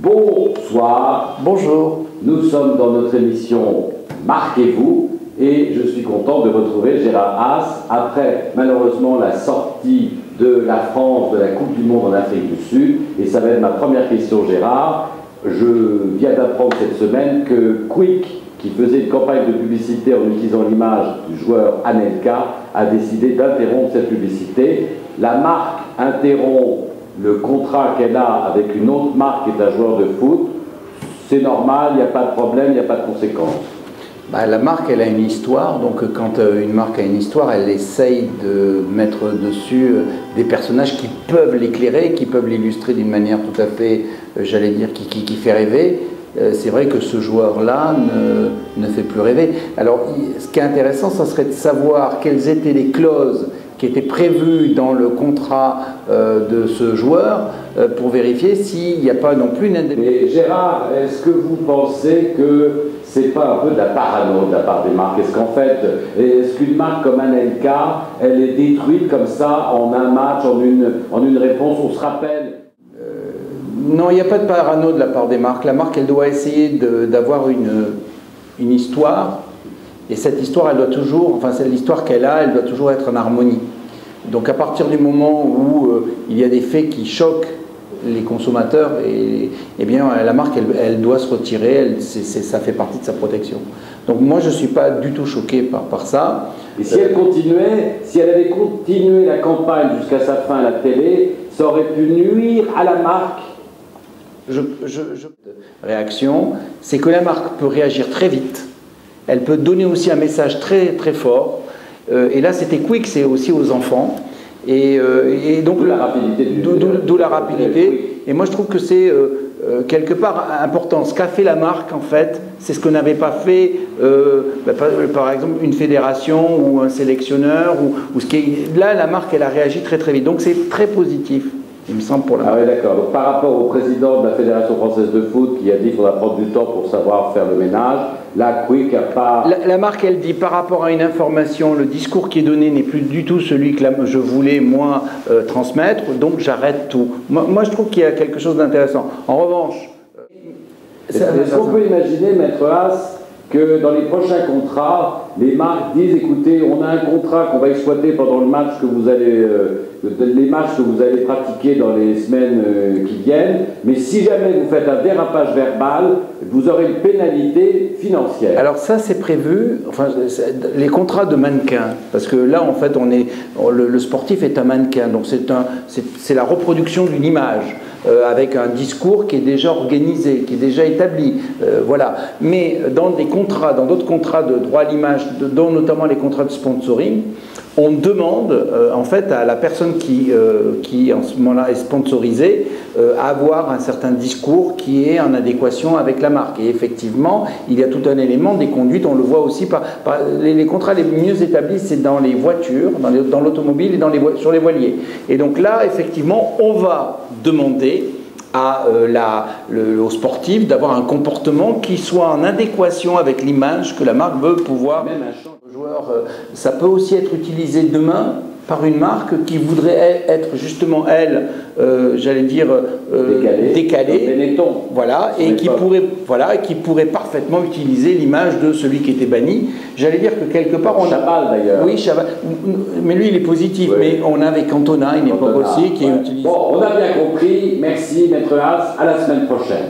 Bonsoir. Bonjour. Nous sommes dans notre émission Marquez-vous et je suis content de retrouver Gérard Haas après malheureusement la sortie de la France de la Coupe du Monde en Afrique du Sud. Et ça va être ma première question, Gérard. Je viens d'apprendre cette semaine que Quick, qui faisait une campagne de publicité en utilisant l'image du joueur Anelka, a décidé d'interrompre cette publicité. La marque interrompt le contrat qu'elle a avec une autre marque qui est un joueur de foot. C'est normal, il n'y a pas de problème, il n'y a pas de conséquences. La marque, elle a une histoire, donc quand une marque a une histoire, elle essaye de mettre dessus des personnages qui peuvent l'éclairer, qui peuvent l'illustrer d'une manière tout à fait, j'allais dire, qui fait rêver. C'est vrai que ce joueur-là ne fait plus rêver. Alors, ce qui est intéressant, ça serait de savoir quelles étaient les clauses qui étaient prévues dans le contrat de ce joueur pour vérifier s'il n'y a pas non plus une indemnité. Mais Gérard, est-ce que vous pensez que c'est pas un peu de la parano de la part des marques? Est-ce qu'en fait, est-ce qu'une marque comme Anelka, elle est détruite comme ça en un match, en une réponse? On se rappelle. Non, il n'y a pas de parano de la part des marques. La marque, elle doit essayer d'avoir une histoire. Et cette histoire, elle doit toujours, enfin c'est l'histoire qu'elle a, elle doit toujours être en harmonie. Donc à partir du moment où il y a des faits qui choquent les consommateurs, eh bien la marque, elle doit se retirer, ça fait partie de sa protection. Donc moi, je ne suis pas du tout choqué par ça. Et si si elle avait continué la campagne jusqu'à sa fin à la télé, ça aurait pu nuire à la marque. Réaction, c'est que la marque peut réagir très vite. Elle peut donner aussi un message très très fort. Et là, c'était Quick, c'est aussi aux enfants. Et donc d'où la rapidité. D'où la rapidité. Et moi, je trouve que c'est quelque part important. Ce qu'a fait la marque, en fait, c'est ce que n'avait pas fait, par exemple, une fédération ou un sélectionneur. Là, la marque, elle a réagi très très vite. Donc, c'est très positif. Il me semble pour la marque. Ah oui, d'accord. Donc par rapport au président de la Fédération française de foot qui a dit qu'il faudra prendre du temps pour savoir faire le ménage, là, Quick n'a pas... La marque, elle dit par rapport à une information, le discours qui est donné n'est plus du tout celui que je voulais, moi, transmettre, donc j'arrête tout. Moi, je trouve qu'il y a quelque chose d'intéressant. En revanche... Est-ce qu'on peut imaginer, Maître Haas, que dans les prochains contrats, les marques disent, écoutez, on a un contrat qu'on va exploiter pendant le match que vous allez... les matchs que vous allez pratiquer dans les semaines qui viennent, mais si jamais vous faites un dérapage verbal, vous aurez une pénalité financière. Alors ça, c'est prévu, enfin, les contrats de mannequin, parce que là, en fait, le sportif est un mannequin, donc c'est la reproduction d'une image, avec un discours qui est déjà organisé, qui est déjà établi, voilà. Mais dans d'autres contrats de droit à l'image, dont notamment les contrats de sponsoring, on demande en fait à la personne qui en ce moment-là est sponsorisée à avoir un certain discours qui est en adéquation avec la marque. Et effectivement, il y a tout un élément des conduites, on le voit aussi par les contrats les mieux établis, c'est dans les voitures, dans l'automobile et sur les voiliers. Et donc là, effectivement, on va demander aux sportifs d'avoir un comportement qui soit en adéquation avec l'image que la marque veut pouvoir. Même un champ de joueurs, ça peut aussi être utilisé demain par une marque qui voudrait être justement, elle, j'allais dire, décalée, voilà, et qui pourrait parfaitement utiliser l'image de celui qui était banni. J'allais dire que quelque part, on a... Chabal d'ailleurs. Oui, Chabal, mais lui il est positif, oui. Mais on avait Cantona, une époque aussi, qui est utilisé. Bon, on a bien compris, merci Maître Haas, à la semaine prochaine.